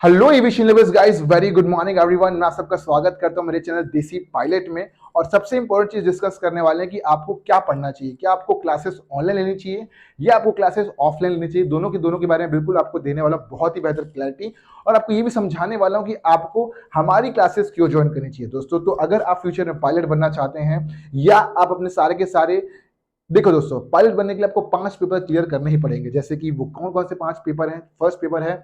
Hello aviation lovers guys, very good morning everyone. मैं सबका स्वागत करता हूं मेरे चैनल देसी पायलट में। और सबसे इंपॉर्टेंट चीज डिस्कस करने वाले हैं कि आपको क्या पढ़ना चाहिए। क्या आपको क्लासेस ऑनलाइन लेनी चाहिए या आपको क्लासेस ऑफलाइन लेनी चाहिए। दोनों के बारे में बिल्कुल आपको देने वाला बहुत ही बेहतर क्लैरिटी। और आपको ये भी समझाने वाला हूं कि आपको हमारी क्लासेस क्यों ज्वाइन करनी चाहिए दोस्तों। तो अगर आप फ्यूचर में पायलट बनना चाहते हैं या आप अपने सारे के सारे, देखो दोस्तों, पायलट बनने के लिए आपको 5 पेपर क्लियर करने ही पड़ेंगे। जैसे कि वो कौन कौन से 5 पेपर हैं। फर्स्ट पेपर है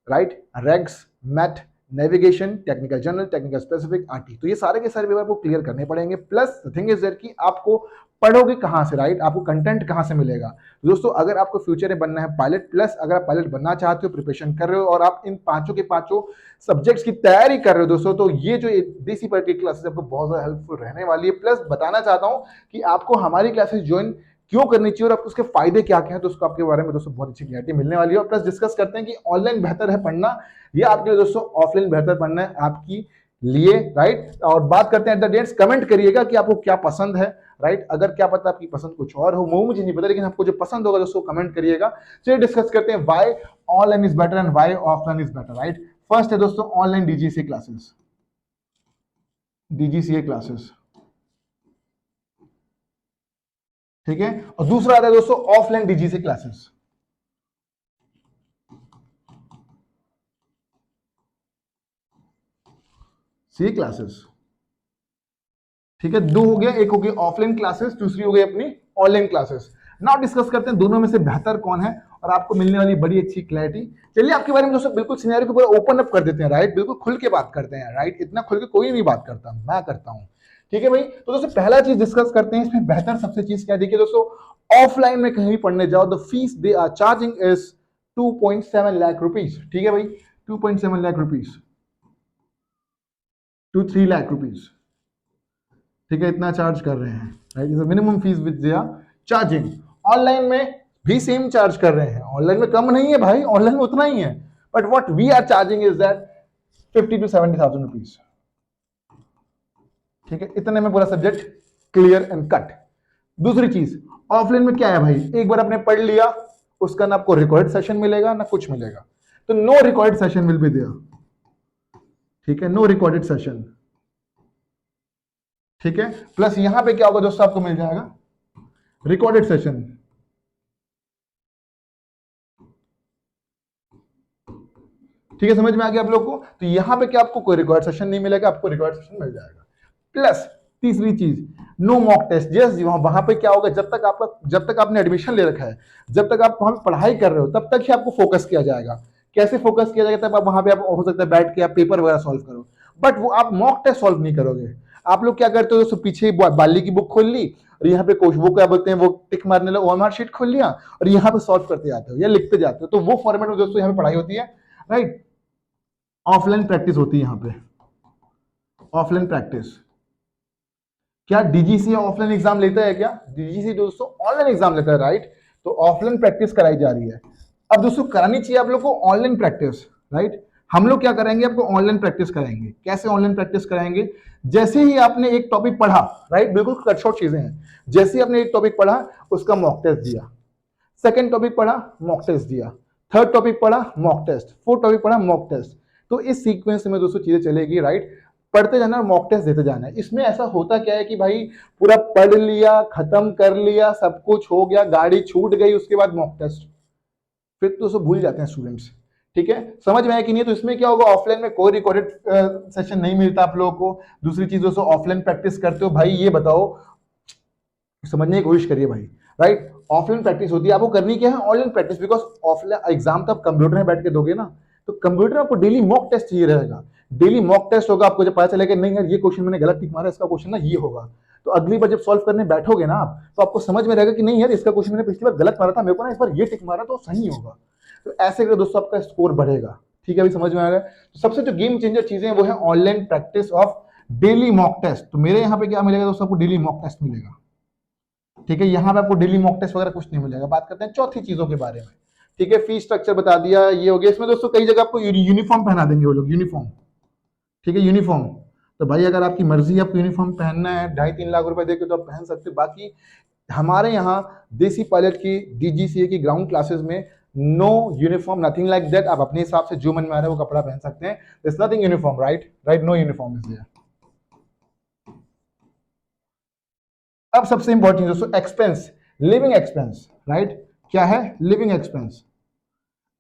right, regs, math, navigation, technical general, technical specific, RT. तो ये सारे के सारे पेपर आपको क्लियर करने पड़ेंगे। प्लस थिंग इज दैट कि आपको पढ़ोगे कहां से, राइट, आपको कंटेंट कहां से मिलेगा। दोस्तों, अगर आपको फ्यूचर में बनना है पायलट, प्लस अगर आप पायलट बनना चाहते हो, प्रिपरेशन कर रहे हो और आप इन पांचों के पांचों सब्जेक्ट्स की तैयारी कर रहे हो दोस्तों, तो ये जो देसी पायलट की क्लासेस आपको बहुत ज्यादा हेल्पफुल रहने वाली है। प्लस बताना चाहता हूं कि आपको हमारी क्लासेस ज्वाइन क्यों करनी चाहिए और आपको उसके फायदे क्या क्या हैं। तो उसको आपके बारे में दोस्तों बहुत अच्छी क्लैरिटी मिलने वाली है। और प्लस डिस्कस करते हैं कि ऑनलाइन बेहतर है पढ़ना या आपके लिए दोस्तों ऑफलाइन बेहतर पढ़ना है आपकी लिए, राइट। और बात करते हैं एट द डेट्स, कमेंट करिएगा कि आपको क्या पसंद है, राइट। अगर क्या पता आपकी पसंद कुछ और हो, वो मुझे नहीं पता, लेकिन आपको जो पसंद होगा दोस्तों कमेंट करिएगा। चलिए डिस्कस करते हैं why online is better and why offline is better, right. First है दोस्तों online DGC classes, DGCA classes, ठीक है। और दूसरा आता है दोस्तों ऑफलाइन डीजीसी क्लासेस, सी क्लासेस, ठीक है। दो हो गया, एक हो गई ऑफलाइन क्लासेस, दूसरी हो गई अपनी ऑनलाइन क्लासेस। नाउ डिस्कस करते हैं दोनों में से बेहतर कौन है और आपको मिलने वाली बड़ी अच्छी क्लैरिटी। चलिए आपके बारे में दोस्तों बिल्कुल सिनेरियो को पूरा ओपन अप कर देते हैं, राइट। बिल्कुल खुल के बात करते हैं, राइट। इतना खुल के कोई नहीं बात करता, मैं करता हूं, ठीक है भाई। तो दोस्तों पहला चीज डिस्कस करते हैं, इसमें बेहतर सबसे चीज क्या। देखिए दोस्तों, ऑफलाइन में कहीं भी पढ़ने जाओ, the fees they are charging is 2.7 lakh rupees, ठीक है भाई। 2.7 lakh rupees to 3 lakh rupees, ठीक है, इतना चार्ज कर रहे हैं, right. Is minimum fees which they are charging. Online में भी सेम चार्ज कर रहे हैं, ऑनलाइन में कम नहीं है भाई, ऑनलाइन में उतना ही है। But what we are charging is that 50 to 70,000 rupees, ठीक है। इतने में पूरा सब्जेक्ट क्लियर एंड कट। दूसरी चीज, ऑफलाइन में क्या है भाई, एक बार आपने पढ़ लिया, उसका ना आपको रिकॉर्डेड सेशन मिलेगा ना कुछ मिलेगा। तो no recorded session will be there, ठीक है, नो रिकॉर्डेड सेशन, ठीक है। प्लस यहां पे क्या होगा दोस्तों, आपको मिल जाएगा रिकॉर्डेड सेशन, ठीक है। समझ में आ गया आप लोग को। तो यहां पे क्या आपको कोई रिकॉर्ड सेशन नहीं मिलेगा, आपको रिकॉर्ड सेशन मिल जाएगा। प्लस तीसरी चीज, नो मॉक टेस्ट। यस, वहां पे क्या होगा, जब तक आपने एडमिशन ले रखा है, जब तक आप वहां पे पढ़ाई कर रहे हो, तब तक ही आपको फोकस किया जाएगा। कैसे फोकस किया जाएगा, तब आप वहां पे आप हो सकता है बैठ के आप पेपर वगैरह सॉल्व करो, बट वो आप मॉक टेस्ट सॉल्व नहीं करोगे। आप लोग क्या करते हो दोस्तों, पीछे बाली की बुक खोल ली और यहाँ पे कोच वो क्या बोलते हैं, वो टिक मारने लगे, ओएमआर शीट खोल लिया और यहाँ पे सॉल्व करते जाते हो या लिखते जाते हो। तो वो फॉर्मेट में दोस्तों यहाँ पे पढ़ाई होती है, राइट। ऑफलाइन प्रैक्टिस होती है यहाँ पे, ऑफलाइन प्रैक्टिस। क्या डीजीसी ऑफलाइन एग्जाम लेता है क्या? डीजीसी दोस्तों ऑनलाइन एग्जाम लेता है, राइट। तो ऑफलाइन प्रैक्टिस कराई जा रही है। अब दोस्तों करानी चाहिए आप लोग को ऑनलाइन प्रैक्टिस, राइट। हम लोग क्या करेंगे, आपको ऑनलाइन प्रैक्टिस कराएंगे। कैसे ऑनलाइन प्रैक्टिस कराएंगे, जैसे ही आपने एक टॉपिक पढ़ा, राइट, बिल्कुल कट शॉर्ट चीजें हैं। जैसे ही आपने एक टॉपिक पढ़ा, उसका मॉक टेस्ट दिया, सेकेंड टॉपिक पढ़ा, मॉक टेस्ट दिया, थर्ड टॉपिक पढ़ा, मॉक टेस्ट, फोर्थ टॉपिक पढ़ा, मॉक टेस्ट। तो इस सीक्वेंस में दोस्तों चीजें चलेगी, राइट। पढ़ते जाना और मॉक टेस्ट देते जाना है। इसमें ऐसा होता क्या है कि भाई पूरा पढ़ लिया, खत्म कर लिया, सब कुछ हो गया, गाड़ी छूट गई, उसके बाद मॉक टेस्ट, फिर तो दोस्तों भूल जाते हैं स्टूडेंट्स, ठीक है। समझ में आया कि नहीं। तो इसमें क्या होगा, ऑफलाइन में कोई रिकॉर्डेड सेशन नहीं मिलता आप लोगों को। दूसरी चीज दोस्तों, ऑफलाइन प्रैक्टिस करते हो भाई, ये बताओ, समझने की कोशिश करिए भाई, राइट। ऑफलाइन प्रैक्टिस होती है, आपको करनी क्या है, online practice. Because offline exam तो आप कंप्यूटर में बैठ के दोगे ना, तो कंप्यूटर में आपको डेली मॉक टेस्ट चाहिए रहेगा। डेली मॉक टेस्ट होगा, आपको जब पता चलेगा नहीं यार ये क्वेश्चन मैंने गलत टिक मारा, इसका क्वेश्चन ना ये होगा, तो अगली बार जब सॉल्व करने बैठोगे ना आप, तो आपको समझ में रहेगा कि नहीं यार इसका क्वेश्चन मैंने पिछली बार गलत मारा था, मेरे को ना इस बार ये टिक मारा तो सही होगा। तो ऐसे करके दोस्तों आपका स्कोर बढ़ेगा, ठीक है अभी समझ में आ रहा है। तो सबसे जो गेम चेंजर चीजें हैं वो है online practice of daily mock test. तो मेरे यहाँ पे क्या मिलेगा दोस्तों, आपको डेली मॉक टेस्ट मिलेगा, ठीक है। यहां पे आपको डेली मॉक टेस्ट वगैरह कुछ नहीं मिलेगा। बात करते हैं चौथी चीजों के बारे में, ठीक है। फीस स्ट्रक्चर बता दिया, ये हो गया। इसमें दोस्तों कई जगह आपको यूनिफॉर्म पहना देंगे वो लोग, यूनिफॉर्म, ठीक है, यूनिफॉर्म। तो भाई अगर आपकी मर्जी, आपको यूनिफॉर्म पहनना है 2.5-3 लाख रुपए देके, तो आप पहन सकते हो। बाकी हमारे यहाँ देसी पायलट की डीजीसीए की ग्राउंड क्लासेस में no uniform, nothing like that. आप अपने हिसाब से जो मन में आ रहा है वो कपड़ा पहन सकते हैं। This nothing uniform, right, no uniform is there. अब सबसे इंपॉर्टेंट दोस्तों एक्सपेंस, लिविंग एक्सपेंस, राइट। क्या है? Living expense.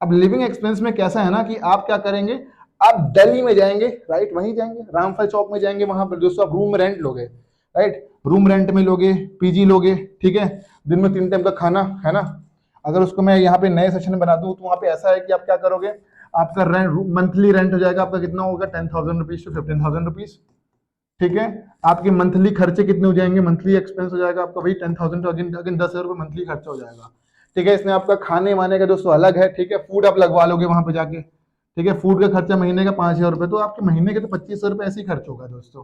अब लिविंग एक्सपेंस में कैसा है ना कि आप क्या करेंगे, आप दिल्ली में जाएंगे, राइट, वहीं जाएंगे रामफल चौक में जाएंगे, वहां पर दोस्तों आप रूम रेंट लोगे, राइट, रूम रेंट में लोगे, पीजी लोगे, ठीक है, दिन में 3 टाइम का खाना है ना। अगर उसको मैं यहाँ पे नए सेशन में बना दूं तो वहां पे ऐसा है कि आप क्या करोगे, आपका रेंट मंथली रेंट हो जाएगा आपका कितना होगा, 10,000 रुपीज टू 15,000 रुपीज, ठीक है। आपके मंथली खर्चे कितने हो जाएंगे, मंथली एक्सपेंस हो जाएगा आपका वही 10,000 तो अगेन 10,000 रुपये मंथली खर्चा हो जाएगा, ठीक है। इसमें आपका खाने वाने का दोस्तों अलग है, ठीक है, फूड आप लगवा लोगे वहां पे जाके, ठीक है, फूड का खर्चा महीने का 5,000 रुपये, तो आपके महीने के तो 2,500 रुपये ऐसे ही खर्च होगा दोस्तों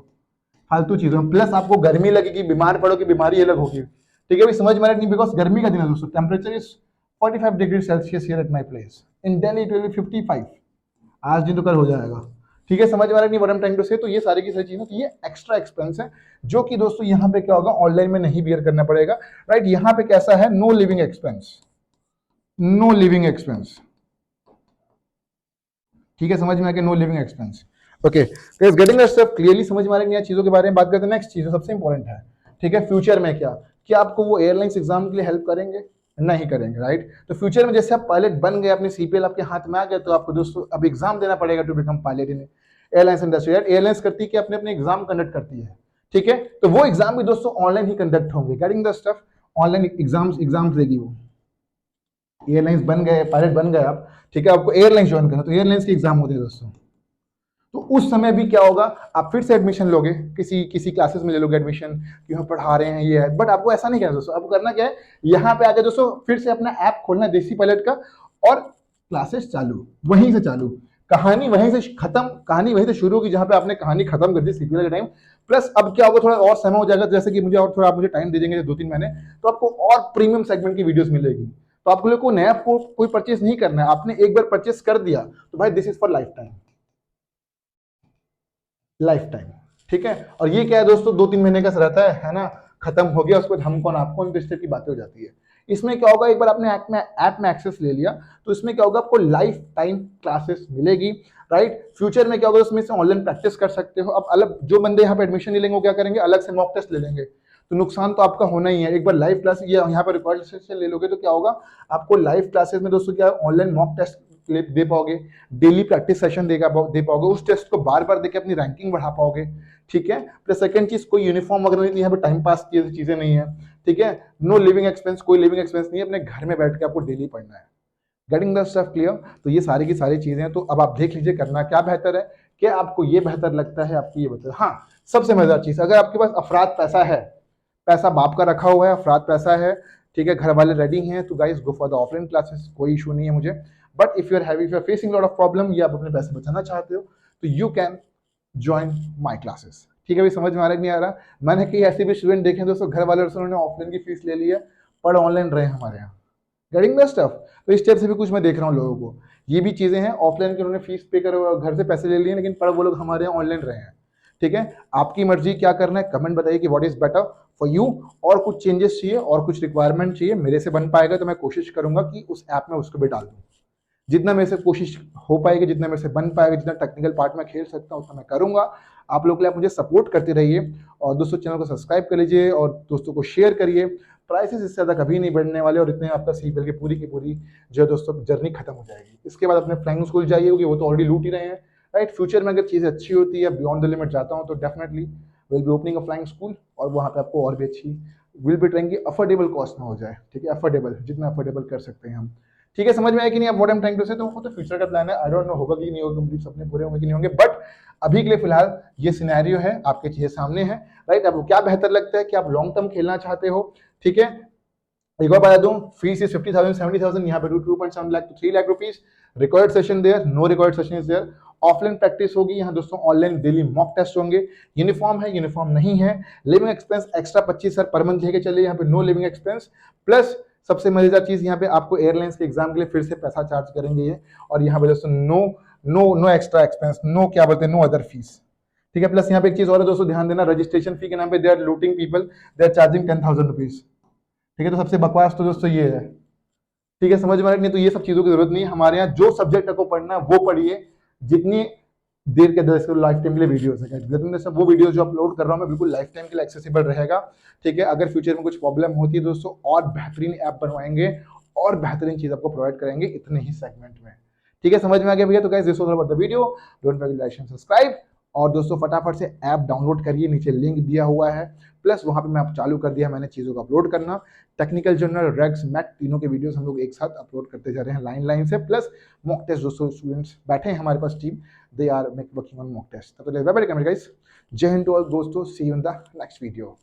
फालतू चीजों में। प्लस आपको गर्मी लगेगी, बीमार पड़ोगे, बीमारी अलग होगी, ठीक है। भी समझ में नहीं, बिकॉज गर्मी का दिन है दोस्तों, temperature is 45 degree Celsius here at my place, in Delhi it will be 55, आज दिन तो कल हो जाएगा, ठीक है। समझ में आ रहा नहीं what I am trying to say. तो ये सारी की सारी चीजें, तो ये एक्स्ट्रा एक्सपेंस है जो कि दोस्तों यहाँ पे क्या होगा, ऑनलाइन में नहीं बियर करना पड़ेगा, राइट। यहाँ पे कैसा है, no living expense, no living expense, ठीक है, समझ में आ गया, no living expense. Okay, guys getting that stuff clearly समझ में आ रही है चीजों के बारे में। बात करते हैं नेक्स्ट चीज सबसे इंपॉर्टेंट है, ठीक है, फ्यूचर में क्या आपको वो एयरलाइंस एग्जाम के लिए हेल्प करेंगे, नहीं करेंगे, राइट। तो फ्यूचर में जैसे आप पायलट बन गए, अपने सीपीएल आपके हाथ में आ गया, तो आपको दोस्तों अब एग्जाम देना पड़ेगा to become pilot in airlines industry. Airlines करती है कि अपने अपने एग्जाम कंडक्ट करती है, ठीक है, तो वो एग्जाम भी दोस्तों ऑनलाइन ही कंडक्ट होंगे। Getting the stuff, online exams देगी वो। एयरलाइंस बन गए, पायलट बन गए आप, ठीक है, आपको एयरलाइंस ज्वाइन करना, तो एयरलाइंस के एग्जाम होते हैं दोस्तों। तो उस समय भी क्या होगा, आप फिर से एडमिशन लोगे, किसी किसी क्लासेस में ले लोगे एडमिशन, कि हम पढ़ा रहे हैं ये है, बट आपको ऐसा नहीं करना दोस्तों। आपको करना क्या है, यहाँ पे आके दोस्तों फिर से अपना ऐप खोलना देसी पायलट का, और क्लासेस चालू, वहीं से चालू, कहानी वहीं से खत्म, कहानी वहीं से शुरू होगी जहां पे आपने कहानी खत्म कर दी सीपीएल के टाइम। प्लस अब क्या होगा, थोड़ा और समय हो जाएगा, जैसे कि मुझे और थोड़ा आप मुझे टाइम दे देंगे 2-3 महीने, तो आपको और प्रीमियम सेगमेंट की वीडियोस मिलेगी। तो आपको लोग को नया कोई परचेस नहीं करना है, आपने एक बार परचेस कर दिया तो भाई this is for life time, life time, ठीक है। और ये क्या है दोस्तों, 2-3 महीने का रहता है ना, खत्म हो गया, उसके बाद हमको ना आपको इस तरह की बातें हो जाती है। इसमें क्या होगा, एक बार आपने ऐप में एक्सेस ले लिया, तो इसमें क्या होगा, आपको लाइफ टाइम क्लासेस मिलेगी, राइट। फ्यूचर में क्या होगा, उसमें से ऑनलाइन प्रैक्टिस कर सकते हो। अब अलग जो बंदे यहाँ पे एडमिशन ले लेंगे वो क्या करेंगे, अलग से मॉक टेस्ट ले लेंगे, तो नुकसान तो आपका होना ही है। एक बार लाइव क्लास ये यहाँ पर रिकॉर्ड सेशन ले लोगे तो क्या होगा, आपको लाइव क्लासेस में दोस्तों क्या ऑनलाइन मॉक टेस्ट दे पाओगे, डेली प्रैक्टिस सेशन दे पाओगे, उस टेस्ट को बार बार देके अपनी रैंकिंग बढ़ा पाओगे, ठीक है। प्लस सेकंड चीज, कोई यूनिफॉर्म वगैरह नहीं, यहाँ पे टाइम पास की चीजें नहीं है, ठीक है। नो लिविंग एक्सपेंस, कोई लिविंग एक्सपेंस नहीं है, अपने घर में बैठ के आपको डेली पढ़ना है। Getting the stuff clear. तो ये सारी की सारी चीजें हैं। तो अब आप देख लीजिए करना क्या बेहतर है, क्या आपको ये बेहतर लगता है, आपको ये बेहतर। हाँ, सबसे मजेदार चीज, अगर आपके पास अफराद पैसा है, पैसा बाप का रखा हुआ है, अफराद पैसा है, ठीक है, घर वाले रेडी हैं, तो guys go for the offline classes, कोई इशू नहीं है मुझे। But if you are facing lot of problem, या आप अपने पैसे बचाना चाहते हो, तो you can join my classes, ठीक है। भी समझ में आ रहा है नहीं आ रहा। मैंने कई ऐसे भी स्टूडेंट देखे दोस्तों, घर वाले उन्होंने ऑफलाइन की फीस ले ली है, पढ़ ऑनलाइन रहे हमारे यहाँ। Getting the stuff. तो इस टाइप से भी कुछ मैं देख रहा हूँ लोगों को, ये भी चीजें हैं, ऑफलाइन की उन्होंने फीस पे कर घर से पैसे ले लिए, लेकिन पढ़ वो लोग हमारे यहाँ ऑनलाइन रहे हैं, ठीक है। आपकी मर्जी क्या करना है, कमेंट बताइए कि what is better for you. और कुछ चेंजेस चाहिए और कुछ रिक्वायरमेंट चाहिए, मेरे से बन पाएगा तो मैं कोशिश करूंगा कि उस ऐप में उसको भी डाल दूँ। जितना मेरे से कोशिश हो पाएगी, जितना मेरे से बन पाएगा, जितना टेक्निकल पार्ट में खेल सकता हूँ उतना मैं करूंगा। आप लोग के लिए आप मुझे सपोर्ट करते रहिए, और दोस्तों चैनल को सब्सक्राइब कर लीजिए और दोस्तों को शेयर करिए। प्राइसेस इससे ज़्यादा कभी नहीं बढ़ने वाले, और इतने आपका सीपीएल की पूरी जो है दोस्तों जर्नी खत्म हो जाएगी। इसके बाद अपने फ्लाइंग स्कूल जाइए, क्योंकि वो तो ऑलरेडी लूट ही रहे हैं, राइट। फ्यूचर में अगर चीज़ें अच्छी होती है, बियॉन्ड द लिमिट जाता हूँ, तो definitely will be opening a flying school, और वहाँ पे आपको और भी अच्छी विल बी ट्राइंग की अफोर्डेबल कॉस्ट में हो जाए, ठीक है, अफोर्डेबल, जितना अफोर्डेबल कर सकते हैं हम, ठीक है। समझ में आया कि नहीं आप what I am trying to say. तो वो तो फ्यूचर का प्लान है, आई डोंट नो होगा कि नहीं होगा, कंप्लीट सपने पूरे होंगे कि नहीं होंगे, बट अभी के लिए फिलहाल ये सिनेरियो है, आपके चीजें सामने है, राइट। आपको क्या बेहतर लगता है कि आप लॉन्ग टर्म खेलना चाहते हो, ठीक है। एक बार बता दूं, फीस इज 50,000 70,000, यहाँ पे 2.7 lakh to 3 lakh rupees. Record session there, no record session is there. Offline practice होगी यहाँ दोस्तों, ऑनलाइन डेली मॉक टेस्ट होंगे। यूनिफॉर्म है, यूनिफॉर्म नहीं है। Living expense extra 25,000 per month लेके चलिए, यहाँ पे नो लिविंग एक्सपेंस। प्लस सबसे मजेदार चीज, यहाँ पे आपको एयरलाइंस के एग्जाम के लिए फिर से पैसा चार्ज करेंगे ये, और यहाँ पे दोस्तों नो एक्स्ट्रा एक्सपेंस, नो क्या बोलते हैं, नो अदर फीस, ठीक है। प्लस यहाँ पे एक चीज और है दोस्तों, ध्यान देना, रजिस्ट्रेशन फी के नाम पे they are looting people, they are charging 10,000 rupees, ठीक है। तो सबसे बकवास तो दोस्तों ये है, ठीक है, समझ में आ रहा है? नहीं तो ये सब चीजों की जरूरत नहीं है। हमारे यहाँ जो सब्जेक्ट आपको पढ़ना है वो पढ़िए, जितनी देर के अंदर लाइफ टाइम के लिए वीडियोस है, वो वीडियो जो अपलोड कर रहा हूँ मैं बिल्कुल लाइफ टाइम के लिए एक्सेसिबल रहेगा। ठीक है, अगर फ्यूचर में कुछ प्रॉब्लम होती है दोस्तों और बेहतरीन ऐप बनवाएंगे और बेहतरीन चीज आपको प्रोवाइड करेंगे इतने ही सेगमेंट में। ठीक है, समझ में आ गया भैया? तो guys this was about the video, don't forget like and subscribe. और दोस्तों फटाफट से ऐप डाउनलोड करिए, नीचे लिंक दिया हुआ है, प्लस वहां पे मैं आप चालू कर दिया मैंने चीजों को अपलोड करना। टेक्निकल जर्नल, रेग्स, मैट तीनों के वीडियोस हम लोग एक साथ अपलोड करते जा रहे हैं लाइन लाइन से, प्लस मॉक टेस्ट। दोस्तों स्टूडेंट्स बैठे हैं हमारे पास team, they are working on mock test. तब तक बाय बाय गाइस, जय हिंद टू ऑल दोस्तों, see you in the next video.